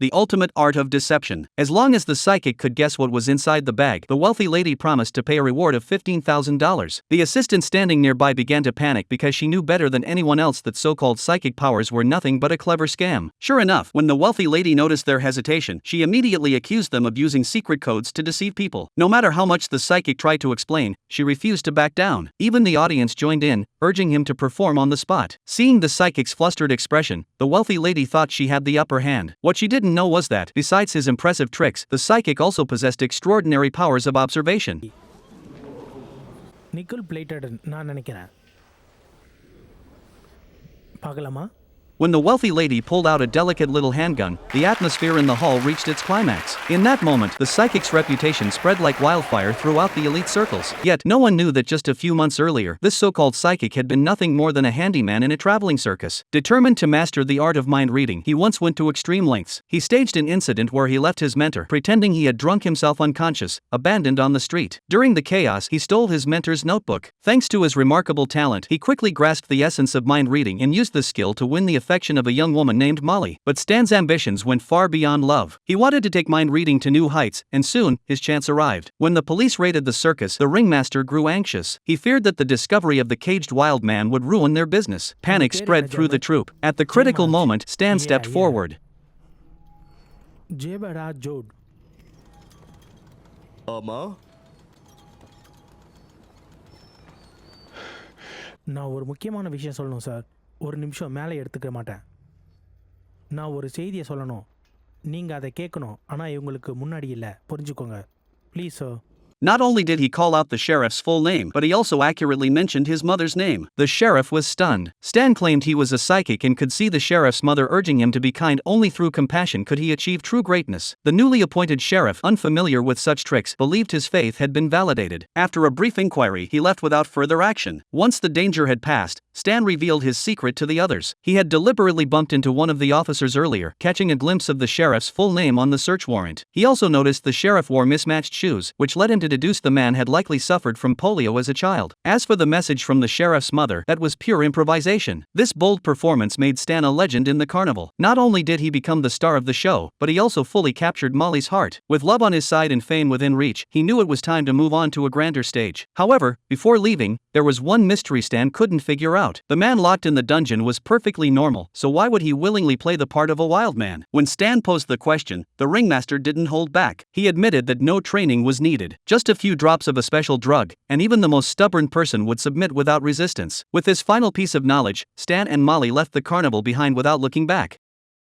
the ultimate art of deception. As long as the psychic could guess what was inside the bag, the wealthy lady promised to pay a reward of $15,000. The assistant standing nearby began to panic because she knew better than anyone else that so-called psychic powers were nothing but a clever scam. Sure enough, when the wealthy lady noticed their hesitation, she immediately accused them of using secret codes to deceive people. No matter how much the psychic tried to explain, she refused to back down. Even the audience joined in, urging him to perform on the spot. Seeing the psychic's flustered expression, the wealthy lady thought she had the upper hand. What she didn't know was that, besides his impressive tricks, the psychic also possessed extraordinary powers of observation. Nickel plated நான் நினைக்கிறேன். பார்க்கலாமா? When the wealthy lady pulled out a delicate little handgun, the atmosphere in the hall reached its climax. In that moment, the psychic's reputation spread like wildfire throughout the elite circles. Yet, no one knew that just a few months earlier, this so-called psychic had been nothing more than a handyman in a traveling circus. Determined to master the art of mind reading, he once went to extreme lengths. He staged an incident where he left his mentor, pretending he had drunk himself unconscious, abandoned on the street. During the chaos, he stole his mentor's notebook. Thanks to his remarkable talent, he quickly grasped the essence of mind reading and used this skill to win the affection of a young woman named Molly. But Stan's ambitions went far beyond love. He wanted to take mind reading to new heights, and soon, his chance arrived. When the police raided the circus, the ringmaster grew anxious. He feared that the discovery of the caged wild man would ruin their business. Panic spread through the troupe. At the critical moment, Stan stepped forward. நான் ஒரு முக்கியமான விஷயம் சொல்லணும் sir. ஒரு நிமிஷம் மேலே எடுத்துக்க மாட்டேன். நான் ஒரு செய்தியை சொல்லணும். நீங்க அதை கேட்கணும். ஆனா இவங்களுக்கு முன்னாடி இல்ல. புரிஞ்சுக்கோங்க. Please sir. Not only did he call out the sheriff's full name, but he also accurately mentioned his mother's name. The sheriff was stunned. Stan claimed he was a psychic and could see the sheriff's mother urging him to be kind. Only through compassion could he achieve true greatness. The newly appointed sheriff, unfamiliar with such tricks, believed his faith had been validated. After a brief inquiry, he left without further action. Once the danger had passed, Stan revealed his secret to the others. He had deliberately bumped into one of the officers earlier, catching a glimpse of the sheriff's full name on the search warrant. He also noticed the sheriff wore mismatched shoes, which led him to deduce the man had likely suffered from polio as a child. As for the message from the sheriff's mother, that was pure improvisation. This bold performance made Stan a legend in the carnival. Not only did he become the star of the show, but he also fully captured Molly's heart. With love on his side and fame within reach, he knew it was time to move on to a grander stage. However, before leaving, there was one mystery Stan couldn't figure out. The man locked in the dungeon was perfectly normal, so why would he willingly play the part of a wild man? When Stan posed the question, the ringmaster didn't hold back. He admitted that no training was needed. Just a few drops of a special drug, and even the most stubborn person would submit without resistance. With this final piece of knowledge, Stan and Molly left the carnival behind without looking back.